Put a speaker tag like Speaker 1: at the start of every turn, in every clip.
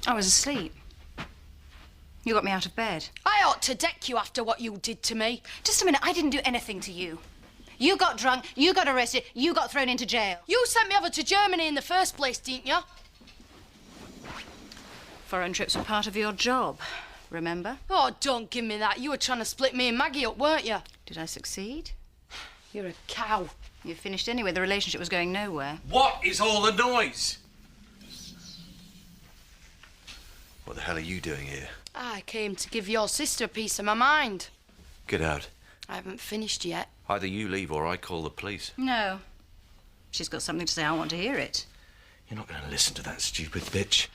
Speaker 1: I was asleep. You got me out of bed.
Speaker 2: I ought to deck you after what you did to me.
Speaker 1: Just a minute, I didn't do anything to you. You got drunk, you got arrested, you got thrown into jail.
Speaker 2: You sent me over to Germany in the first place, didn't you?
Speaker 1: Foreign trips were part of your job, remember?
Speaker 2: Oh, don't give me that. You were trying to split me and Maggie up, weren't you?
Speaker 1: Did I succeed?
Speaker 2: You're a cow.
Speaker 1: You finished anyway. The relationship was going nowhere.
Speaker 3: What is all the noise? What the hell are you doing here?
Speaker 2: I came to give your sister a piece of my mind.
Speaker 3: Get out.
Speaker 2: I haven't finished yet.
Speaker 3: Either you leave or I call the police.
Speaker 1: No. She's got something to say. I want to hear it.
Speaker 3: You're not going to listen to that stupid bitch.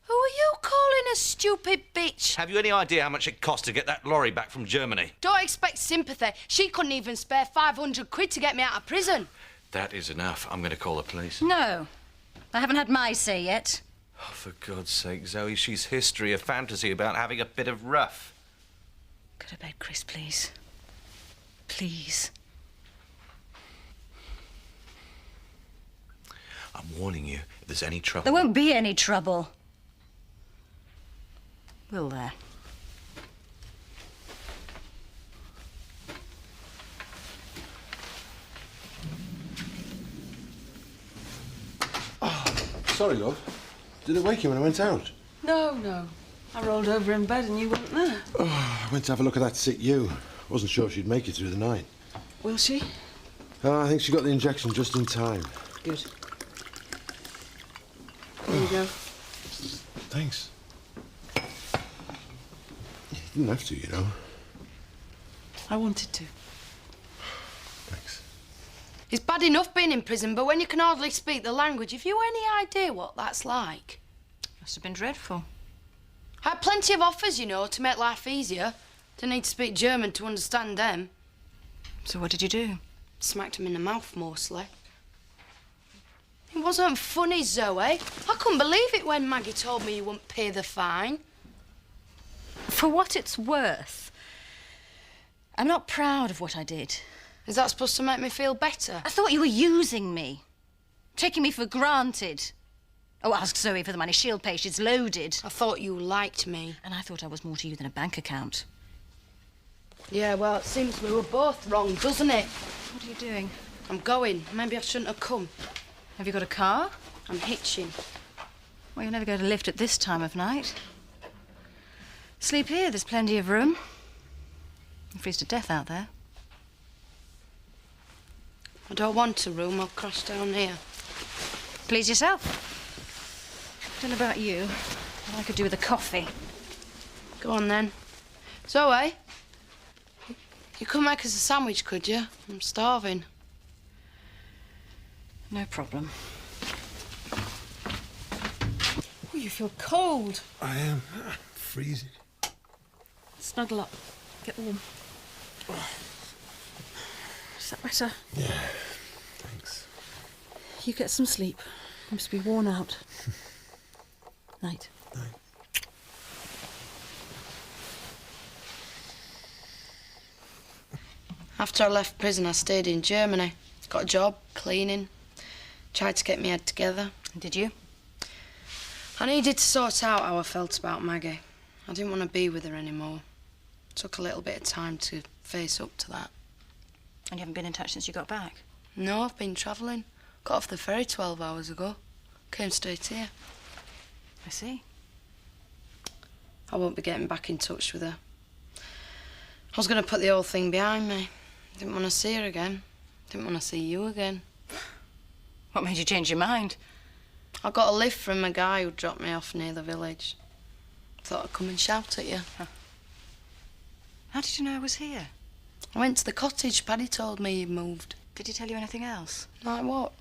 Speaker 2: Who are you calling a stupid bitch?
Speaker 3: Have you any idea how much it cost to get that lorry back from Germany?
Speaker 2: Don't expect sympathy. She couldn't even spare 500 quid to get me out of prison.
Speaker 3: That is enough. I'm going to call the police.
Speaker 1: No. I haven't had my say yet.
Speaker 3: Oh, for God's sake, Zoe, she's history, a fantasy about having a bit of rough.
Speaker 1: Go to bed, Chris, please. Please.
Speaker 3: I'm warning you, if there's any trouble...
Speaker 1: There won't be any trouble. Will there?
Speaker 4: Oh, sorry, love. Did it wake you when I went out?
Speaker 5: No. I rolled over in bed and you weren't there.
Speaker 4: Oh, I went to have a look at that sick you. Wasn't sure she'd make it through the night.
Speaker 5: Will she?
Speaker 4: I think she got the injection just in time.
Speaker 5: Good. There you go.
Speaker 4: Thanks. You didn't have to, you know.
Speaker 5: I wanted to.
Speaker 4: Thanks.
Speaker 2: It's bad enough being in prison, but when you can hardly speak the language, have you any idea what that's like?
Speaker 1: Must have been dreadful.
Speaker 2: I had plenty of offers, you know, to make life easier. Didn't need to speak German to understand them.
Speaker 1: So what did you do?
Speaker 2: Smacked him in the mouth, mostly. It wasn't funny, Zoe. I couldn't believe it when Maggie told me you wouldn't pay the fine.
Speaker 1: For what it's worth, I'm not proud of what I did.
Speaker 2: Is that supposed to make me feel better?
Speaker 1: I thought you were using me, taking me for granted. Oh, ask Zoe for the money. She'll pay. She's loaded.
Speaker 2: I thought you liked me.
Speaker 1: And I thought I was more to you than a bank account.
Speaker 2: Yeah, well, it seems we were both wrong, doesn't it?
Speaker 1: What are you doing?
Speaker 2: I'm going. Maybe I shouldn't have come.
Speaker 1: Have you got a car?
Speaker 2: I'm hitching.
Speaker 1: Well, you'll never go to lift at this time of night. Sleep here. There's plenty of room. You freeze to death out there.
Speaker 2: I don't want a room. I'll cross down here.
Speaker 1: Please yourself. Don't know about you, but I could do with a coffee.
Speaker 2: Go on, then. Zoe, you could make us a sandwich, could you? I'm starving.
Speaker 1: No problem.
Speaker 5: Oh, you feel cold.
Speaker 4: I am freezing.
Speaker 5: Snuggle up. Get warm. Is that better?
Speaker 4: Yeah, thanks.
Speaker 5: You get some sleep. You must be worn out. Night.
Speaker 4: Night.
Speaker 2: After I left prison, I stayed in Germany. Got a job, cleaning. Tried to get my head together.
Speaker 1: Did you?
Speaker 2: I needed to sort out how I felt about Maggie. I didn't want to be with her anymore. Took a little bit of time to face up to that.
Speaker 1: And you haven't been in touch since you got back?
Speaker 2: No, I've been travelling. Got off the ferry 12 hours ago. Came straight here.
Speaker 1: I see.
Speaker 2: I won't be getting back in touch with her. I was going to put the whole thing behind me. Didn't want to see her again. Didn't want to see you again.
Speaker 1: What made you change your mind?
Speaker 2: I got a lift from a guy who dropped me off near the village. Thought I'd come and shout at you.
Speaker 1: Huh. How did you know I was here?
Speaker 2: I went to the cottage. Paddy told me you'd moved.
Speaker 1: Did he tell you anything else?
Speaker 2: Like what?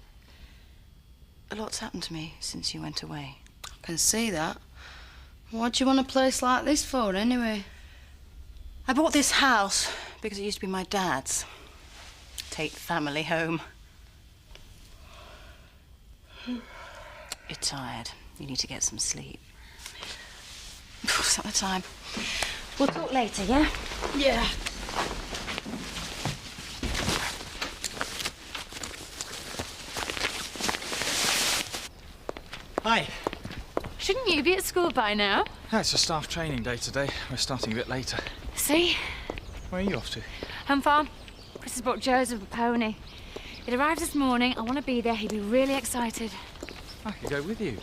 Speaker 1: A lot's happened to me since you went away.
Speaker 2: I can see that. What do you want a place like this for, anyway?
Speaker 1: I bought this house because it used to be my dad's. Take the family home. You're tired. You need to get some sleep. It's not the time. We'll talk later, yeah?
Speaker 2: Yeah.
Speaker 6: Hi. Shouldn't you be at school by now?
Speaker 7: No, it's a staff training day today. We're starting a bit later.
Speaker 6: See?
Speaker 7: Where are you off to?
Speaker 6: Home farm. Chris has brought Joseph a pony. It arrives this morning. I want to be there. He'd be really excited.
Speaker 7: I could go with you.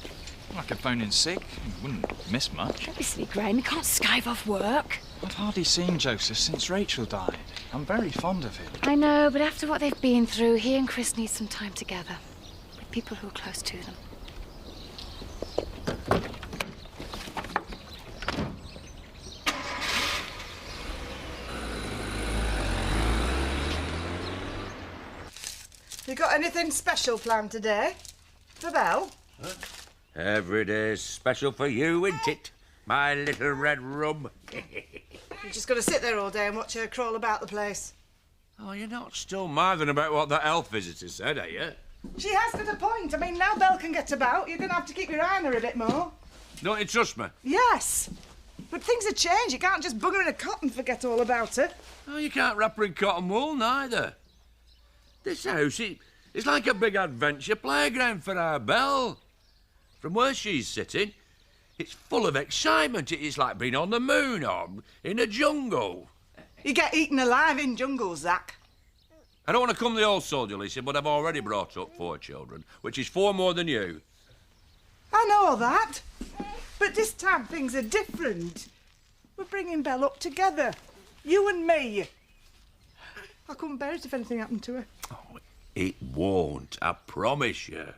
Speaker 7: I could phone in sick. You wouldn't miss much.
Speaker 6: Don't be silly, Graham. You can't skive off work.
Speaker 7: I've hardly seen Joseph since Rachel died. I'm very fond of him.
Speaker 6: I know, but after what they've been through, he and Chris need some time together. With people who are close to them.
Speaker 8: You got anything special planned today? For Belle?
Speaker 9: Every day's special for you, isn't it? My little red rum.
Speaker 8: You're just going to sit there all day and watch her crawl about the place.
Speaker 9: Oh, you're not still mithering about what that elf visitor said, are you?
Speaker 8: She has got a point. I mean, now Belle can get about, you're going to have to keep your eye on her a bit more.
Speaker 9: Don't you trust me?
Speaker 8: Yes. But things have changed. You can't just bung her in a cot and forget all about her.
Speaker 9: Oh, you can't wrap her in cotton wool, neither. This house, it's like a big adventure playground for our Belle. From where she's sitting, it's full of excitement. It's like being on the moon or in a jungle.
Speaker 8: You get eaten alive in jungles, Zach.
Speaker 9: I don't want to come the old soldier, Lisa, but I've already brought up 4 children, which is 4 more than you.
Speaker 8: I know all that. But this time things are different. We're bringing Belle up together. You and me. I couldn't bear it if anything happened to her.
Speaker 9: Oh, it won't, I promise you.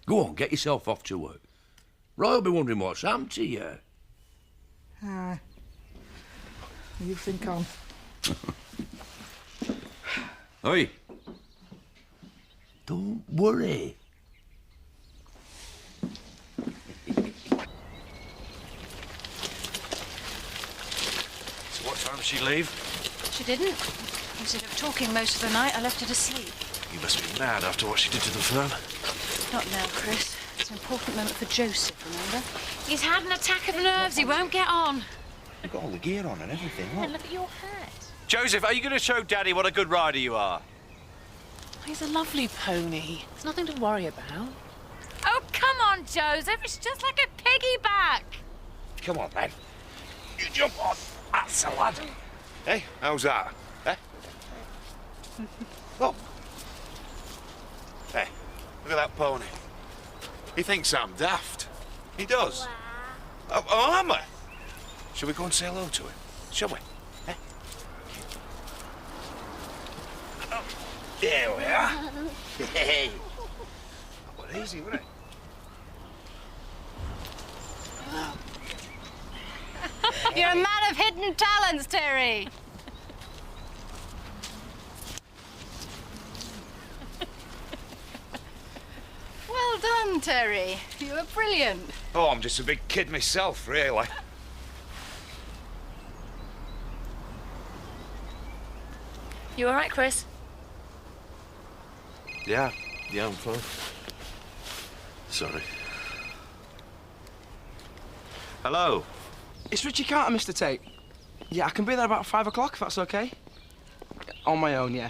Speaker 9: Go on, get yourself off to work. Roy will be wondering what's happened to you.
Speaker 8: Aye. You think on.
Speaker 9: Oi. Don't worry.
Speaker 3: So what time did she leave?
Speaker 1: She didn't. Instead of talking most of the night, I left her to sleep.
Speaker 3: You must be mad after what she did to the firm.
Speaker 1: Not now, Chris. It's an important moment for Joseph, remember?
Speaker 6: He's had an attack of nerves. He won't get on.
Speaker 4: You've got all the gear on and everything.
Speaker 6: And look at your hat.
Speaker 3: Joseph, are you going to show Daddy what a good rider you are?
Speaker 10: He's a lovely pony. There's nothing to worry about.
Speaker 6: Oh, come on, Joseph. It's just like a piggyback.
Speaker 4: Come on, then. You jump on. That's a lad. Hey, how's that? Eh? Look. Hey, look at that pony. He thinks I'm daft. He does. Oh, am I? Shall we go and say hello to him? Shall we? Eh? Oh, there we are. Hey. Well, easy, wasn't it?
Speaker 1: You're a man of hidden talents, Terry. Well done, Terry. You were brilliant.
Speaker 4: Oh, I'm just a big kid myself, really.
Speaker 6: You all right, Chris?
Speaker 3: Yeah, I'm fine. Sorry. Hello.
Speaker 11: It's Richie Carter, Mr. Tate. Yeah, I can be there about 5 o'clock, if that's okay. On my own, yeah.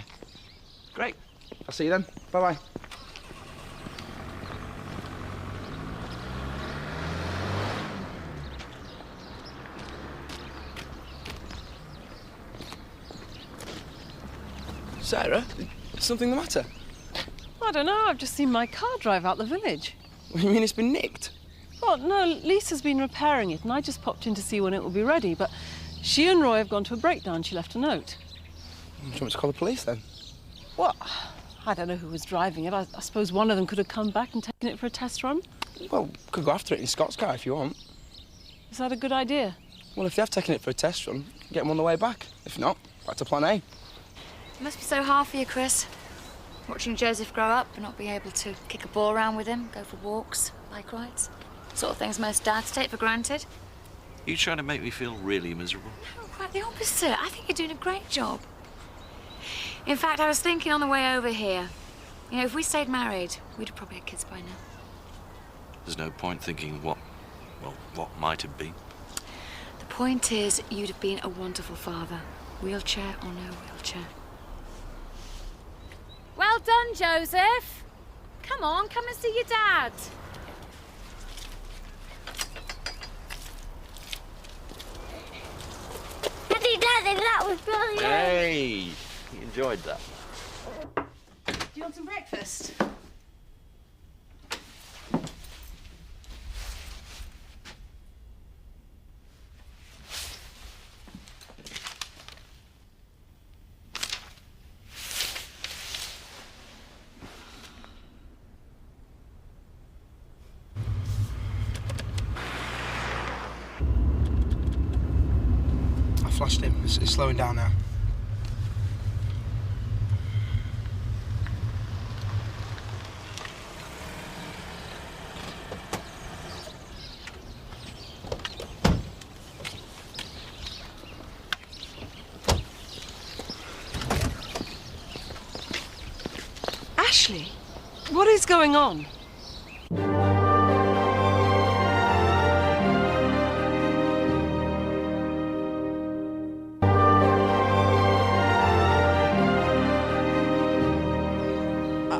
Speaker 11: Great. I'll see you then. Bye-bye. Sarah, is something the matter?
Speaker 10: I don't know. I've just seen my car drive out the village.
Speaker 11: What do you mean it's been nicked?
Speaker 10: Well, no, Lisa's been repairing it, and I just popped in to see when it will be ready. But she and Roy have gone to a breakdown. She left a note.
Speaker 11: Do you want me to call the police, then?
Speaker 10: Well, I don't know who was driving it. I suppose one of them could have come back and taken it for a test run.
Speaker 11: Well, could go after it in Scott's car if you want.
Speaker 10: Is that a good idea?
Speaker 11: Well, if they have taken it for a test run, get them on the way back. If not, back to plan A.
Speaker 6: It must be so hard for you, Chris. Watching Joseph grow up and not being able to kick a ball around with him, go for walks, bike rides. Sort of things most dads take for granted.
Speaker 3: Are you trying to make me feel really miserable?
Speaker 6: No, quite the opposite. I think you're doing a great job. In fact, I was thinking on the way over here, you know, if we stayed married, we'd have probably had kids by now.
Speaker 3: There's no point thinking what might have been.
Speaker 6: The point is, you'd have been a wonderful father. Wheelchair or no wheelchair. Well done, Joseph. Come on, come and see your dad. was brilliant.
Speaker 9: Hey, you enjoyed that.
Speaker 1: Do you want some breakfast?
Speaker 11: I flashed him. It's slowing down now.
Speaker 10: Ashley, what is going on?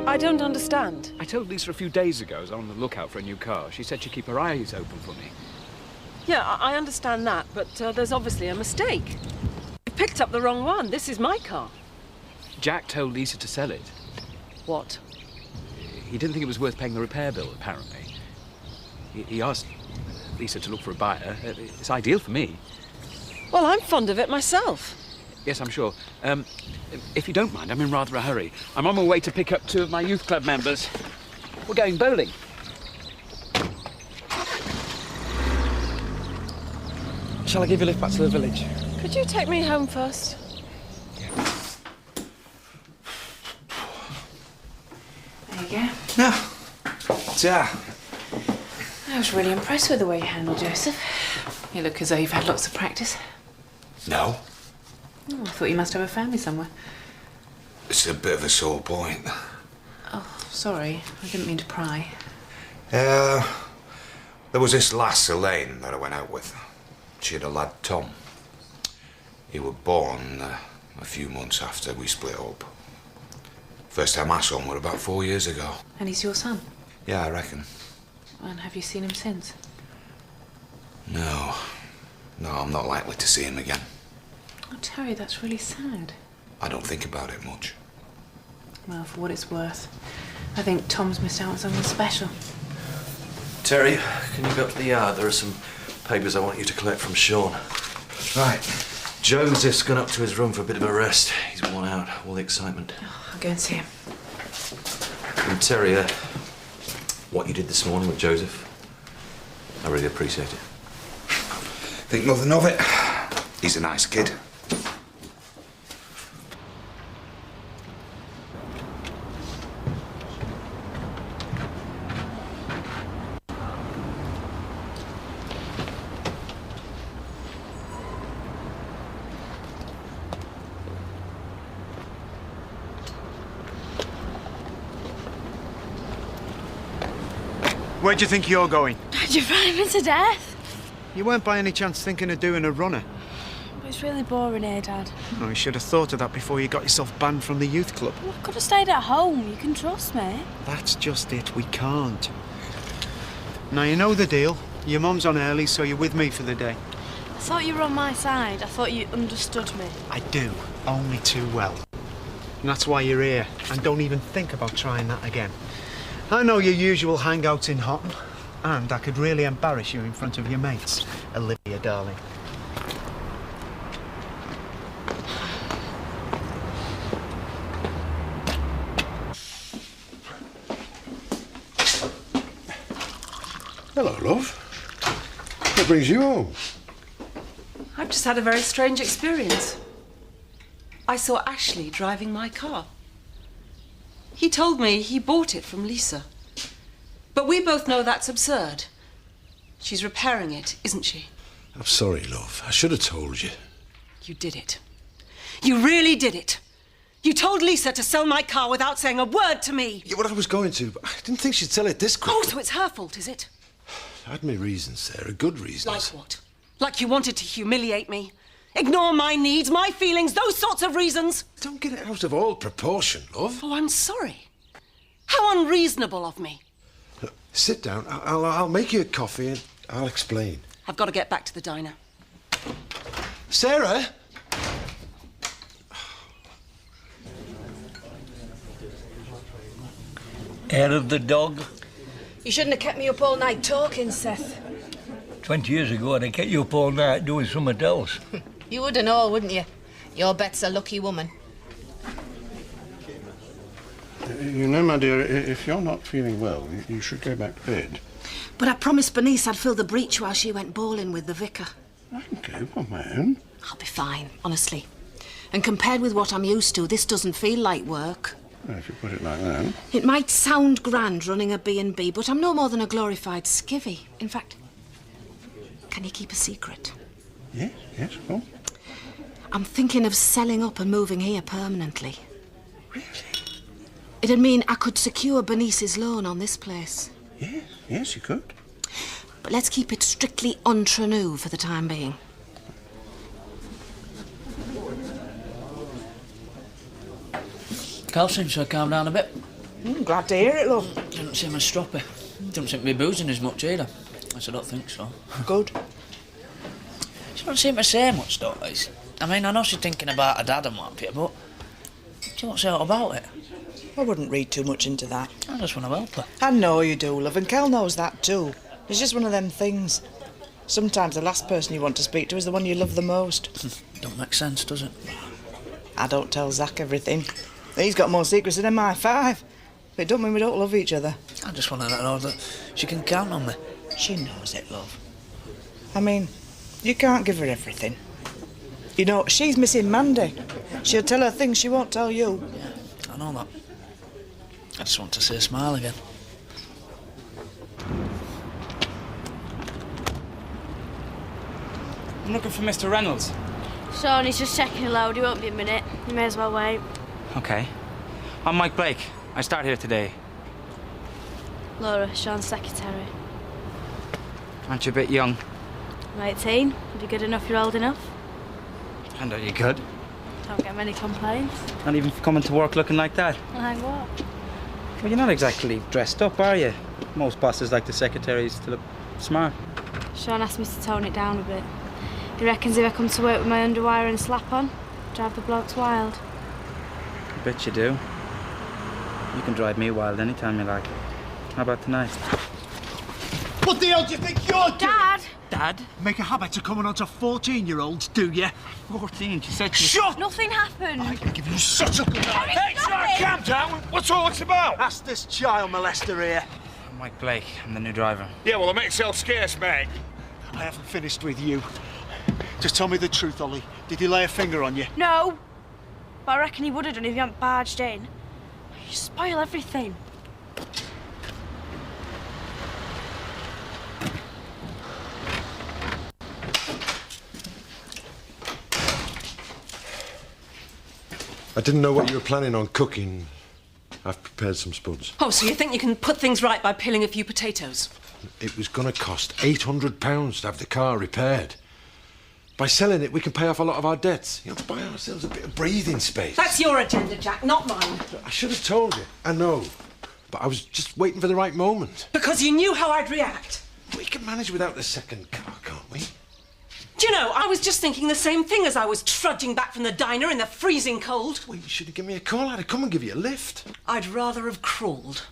Speaker 10: I don't understand.
Speaker 7: I told Lisa a few days ago I was on the lookout for a new car. She said she'd keep her eyes open for me.
Speaker 10: Yeah, I understand that, but there's obviously a mistake. You picked up the wrong one. This is my car.
Speaker 7: Jack told Lisa to sell it.
Speaker 10: What?
Speaker 7: He didn't think it was worth paying the repair bill, apparently. He asked Lisa to look for a buyer. It's ideal for me.
Speaker 10: Well, I'm fond of it myself.
Speaker 7: Yes, I'm sure. If you don't mind, I'm in rather a hurry. I'm on my way to pick up 2 of my youth club members. We're going bowling.
Speaker 11: Shall I give you a lift back to the village?
Speaker 10: Could you take me home first?
Speaker 12: There you go.
Speaker 11: No. Yeah.
Speaker 12: I was really impressed with the way you handled Joseph. You look as though you've had lots of practice.
Speaker 4: No.
Speaker 12: Oh, I thought you must have a family somewhere.
Speaker 4: It's a bit of a sore point.
Speaker 12: Oh, sorry. I didn't mean to pry.
Speaker 4: There was this lass, Elaine, that I went out with. She had a lad, Tom. He was born a few months after we split up. First time I saw him was about 4 years ago.
Speaker 12: And he's your son?
Speaker 4: Yeah, I reckon.
Speaker 12: And have you seen him since?
Speaker 4: No. No, I'm not likely to see him again.
Speaker 12: Oh, Terry, that's really sad.
Speaker 4: I don't think about it much.
Speaker 12: Well, for what it's worth, I think Tom's missed out on something special.
Speaker 3: Terry, can you go up to the yard? There are some papers I want you to collect from Sean. Right. Joseph's gone up to his room for a bit of a rest. He's worn out, all the excitement.
Speaker 12: Oh, I'll go and see him.
Speaker 3: And Terry, what you did this morning with Joseph, I really appreciate it.
Speaker 4: Think nothing of it. He's a nice kid.
Speaker 13: Where do you think you're going?
Speaker 6: Did you frighten me to death?
Speaker 13: You weren't by any chance thinking of doing a runner?
Speaker 6: It's really boring here, Dad.
Speaker 13: Oh, you should have thought of that before you got yourself banned from the youth club.
Speaker 6: Well, I could have stayed at home. You can trust me.
Speaker 13: That's just it, we can't. Now, you know the deal. Your mum's on early, so you're with me for the day.
Speaker 6: I thought you were on my side. I thought you understood me.
Speaker 13: I do, only too well. And that's why you're here, and don't even think about trying that again. I know your usual hangouts in Hotton, and I could really embarrass you in front of your mates, Olivia, darling.
Speaker 14: Hello, love. What brings you home?
Speaker 10: I've just had a very strange experience. I saw Ashley driving my car. He told me he bought it from Lisa. But we both know that's absurd. She's repairing it, isn't she?
Speaker 14: I'm sorry, love. I should have told you.
Speaker 10: You did it. You really did it. You told Lisa to sell my car without saying a word to me.
Speaker 14: Yeah, well, I was going to, but I didn't think she'd sell it this quickly.
Speaker 10: Oh, so it's her fault, is it?
Speaker 14: I had my reasons, Sarah. Good reasons.
Speaker 10: Like what? Like you wanted to humiliate me? Ignore my needs, my feelings, those sorts of reasons?
Speaker 14: Don't get it out of all proportion, love.
Speaker 10: Oh, I'm sorry. How unreasonable of me.
Speaker 14: Look, sit down. I'll make you a coffee and I'll explain.
Speaker 10: I've got to get back to the diner.
Speaker 14: Sarah?
Speaker 15: Hair of the dog.
Speaker 16: You shouldn't have kept me up all night talking, Seth.
Speaker 15: 20 years ago, I'd have kept you up all night doing something else.
Speaker 16: You would and all, wouldn't you? Your Bet's a lucky woman.
Speaker 14: You know, my dear, if you're not feeling well, you should go back to bed.
Speaker 16: But I promised Bernice I'd fill the breach while she went bowling with the vicar.
Speaker 14: I can go on my own.
Speaker 16: I'll be fine, honestly. And compared with what I'm used to, this doesn't feel like work.
Speaker 14: Well, if you put it like that.
Speaker 16: It might sound grand running a B&B, but I'm no more than a glorified skivvy. In fact, can you keep a secret?
Speaker 14: Yes, of course.
Speaker 16: I'm thinking of selling up and moving here permanently. Really? It'd mean I could secure Bernice's loan on this place.
Speaker 14: Yes, you could.
Speaker 16: But let's keep it strictly entre nous for the time being.
Speaker 17: Cal seems to have calmed down a bit.
Speaker 8: Glad to hear it, love.
Speaker 17: Doesn't seem as stroppy. Doesn't seem to be boozing as much either. I don't think so.
Speaker 8: Good.
Speaker 17: She don't seem to say much, though, Liz. I mean, I know she's thinking about her dad and what, but she won't say all about it.
Speaker 8: I wouldn't read too much into that.
Speaker 17: I just want to help her.
Speaker 8: I know you do, love, and Kel knows that too. It's just one of them things. Sometimes the last person you want to speak to is the one you love the most.
Speaker 17: Don't make sense, does it?
Speaker 8: I don't tell Zach everything. He's got more secrets than MI5. But it don't mean we don't love each other.
Speaker 17: I just want to know that she can count on me.
Speaker 8: She knows it, love. I mean, you can't give her everything. You know, she's missing Mandy. She'll tell her things she won't tell you.
Speaker 17: Yeah, I know that. I just want to see her smile again.
Speaker 11: I'm looking for Mr. Reynolds.
Speaker 18: Sean, he's just checking a load. He won't be a minute. You may as well wait.
Speaker 11: Okay. I'm Mike Blake. I start here today.
Speaker 18: Laura, Sean's secretary.
Speaker 11: Aren't you a bit young?
Speaker 18: I'm 18. If you're good enough, you're old enough.
Speaker 11: I know you're good.
Speaker 18: Don't get many complaints.
Speaker 11: Not even for coming to work looking like that.
Speaker 18: Like what?
Speaker 11: Well, you're not exactly dressed up, are you? Most bosses like the secretaries to look smart.
Speaker 18: Sean asked me to tone it down a bit. He reckons if I come to work with my underwire and slap on, drive the blokes wild.
Speaker 11: I bet you do. You can drive me wild anytime you like. How about tonight?
Speaker 13: What the hell do you think you're doing?
Speaker 18: Dad!
Speaker 11: Dad?
Speaker 13: Make a habit of coming on to 14-year-olds, do you?
Speaker 11: 14? She said she...
Speaker 13: Shut!
Speaker 18: Nothing happened.
Speaker 13: I can give you such a good...
Speaker 18: Hey,
Speaker 13: calm down! What's all this about? Ask this child molester here.
Speaker 11: I'm Mike Blake. I'm the new driver.
Speaker 13: Yeah, well, it makes yourself scarce, mate. I haven't finished with you. Just tell me the truth, Ollie. Did he lay a finger on you?
Speaker 18: No. But I reckon he would have done if you hadn't barged in. You spoil everything.
Speaker 14: I didn't know what you were planning on cooking. I've prepared some spuds.
Speaker 10: Oh, so you think you can put things right by peeling a few potatoes?
Speaker 14: It was going to cost £800 to have the car repaired. By selling it, we can pay off a lot of our debts. You know, buy ourselves a bit of breathing space.
Speaker 10: That's your agenda, Jack, not mine.
Speaker 14: I should have told you. I know. But I was just waiting for the right moment.
Speaker 10: Because you knew how I'd react.
Speaker 14: We can manage without the second car, can't we?
Speaker 10: Do you know, I was just thinking the same thing as I was trudging back from the diner in the freezing cold.
Speaker 14: Well, you should have given me a call. I'd have come and give you a lift.
Speaker 10: I'd rather have crawled.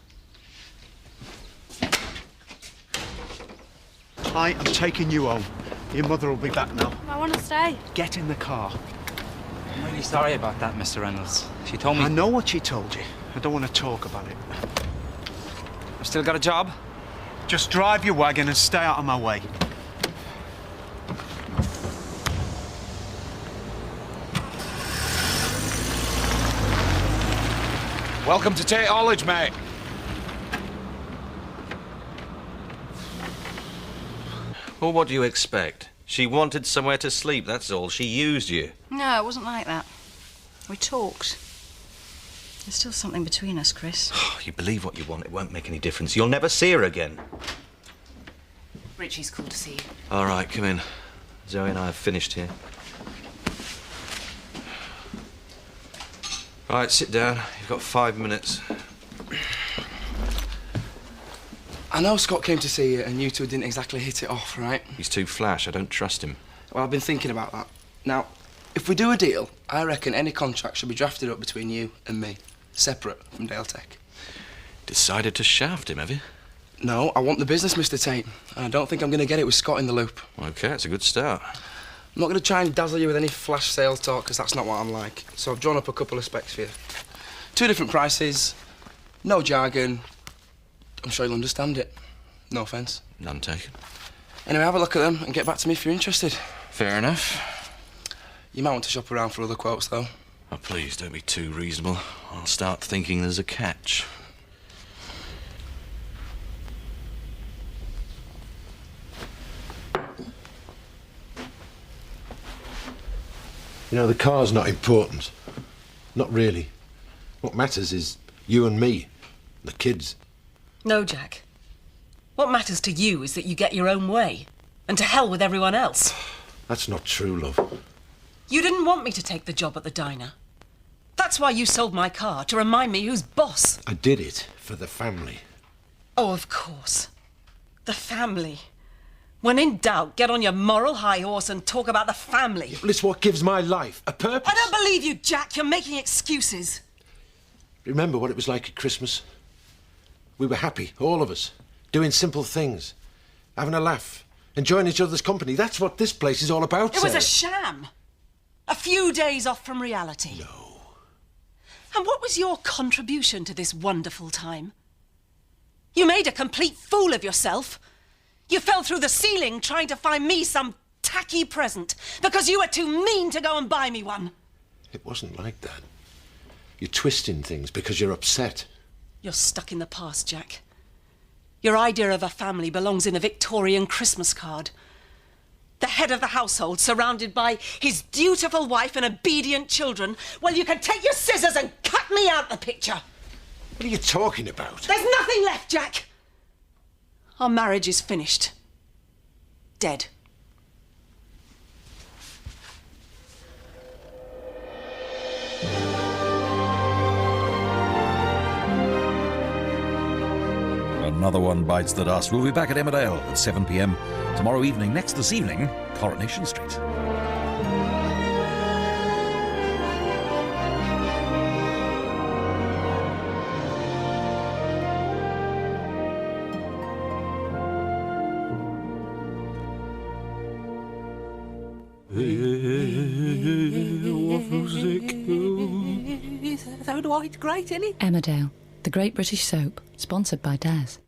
Speaker 13: I am taking you home. Your mother will be back now.
Speaker 18: I want to stay.
Speaker 13: Get in the car.
Speaker 11: I'm really sorry about that, Mr. Reynolds. She told me...
Speaker 13: I know what she told you. I don't want to talk about it.
Speaker 11: I've still got a job?
Speaker 13: Just drive your wagon and stay out of my way.
Speaker 4: Welcome to Tate College, mate.
Speaker 3: Well, what do you expect? She wanted somewhere to sleep, that's all. She used you.
Speaker 1: No, it wasn't like that. We talked. There's still something between us, Chris.
Speaker 3: You believe what you want, it won't make any difference. You'll never see her again.
Speaker 10: Richie's cool to see you.
Speaker 3: All right, come in. Zoe and I have finished here. Right, sit down. You've got 5 minutes.
Speaker 11: I know Scott came to see you and you two didn't exactly hit it off, right?
Speaker 3: He's too flash. I don't trust him.
Speaker 11: Well, I've been thinking about that. Now, if we do a deal, I reckon any contract should be drafted up between you and me, separate from Dale Tech.
Speaker 3: Decided to shaft him, have you?
Speaker 11: No, I want the business, Mr. Tate. I don't think I'm going to get it with Scott in the loop.
Speaker 3: OK, it's a good start.
Speaker 11: I'm not going to try and dazzle you with any flash sales talk, because that's not what I'm like. So I've drawn up a couple of specs for you. 2 different prices, no jargon. I'm sure you'll understand it. No offence.
Speaker 3: None taken.
Speaker 11: Anyway, have a look at them and get back to me if you're interested.
Speaker 3: Fair enough.
Speaker 11: You might want to shop around for other quotes, though.
Speaker 3: Oh, please, don't be too reasonable. I'll start thinking there's a catch.
Speaker 14: You know, the car's not important. Not really. What matters is you and me, the kids.
Speaker 10: No, Jack. What matters to you is that you get your own way. And to hell with everyone else.
Speaker 14: That's not true, love.
Speaker 10: You didn't want me to take the job at the diner. That's why you sold my car, to remind me who's boss.
Speaker 14: I did it for the family.
Speaker 10: Oh, of course. The family. When in doubt, get on your moral high horse and talk about the family.
Speaker 14: Well, it's what gives my life a purpose.
Speaker 10: I don't believe you, Jack. You're making excuses.
Speaker 14: Remember what it was like at Christmas? We were happy, all of us, doing simple things, having a laugh, enjoying each other's company. That's what this place is all about,
Speaker 10: It was
Speaker 14: Sarah.
Speaker 10: a sham. A few days off from reality.
Speaker 14: No.
Speaker 10: And what was your contribution to this wonderful time? You made a complete fool of yourself. You fell through the ceiling trying to find me some tacky present because you were too mean to go and buy me one.
Speaker 14: It wasn't like that. You're twisting things because you're upset.
Speaker 10: You're stuck in the past, Jack. Your idea of a family belongs in a Victorian Christmas card. The head of the household surrounded by his dutiful wife and obedient children. Well, you can take your scissors and cut me out the picture.
Speaker 14: What are you talking about?
Speaker 10: There's nothing left, Jack. Our marriage is finished. Dead.
Speaker 19: Another one bites the dust. We'll be back at Emmerdale at 7 p.m. tomorrow evening. Next this evening, Coronation Street.
Speaker 5: So do I. It's great, isn't it?
Speaker 1: Emmerdale, the great British soap, sponsored by Daz.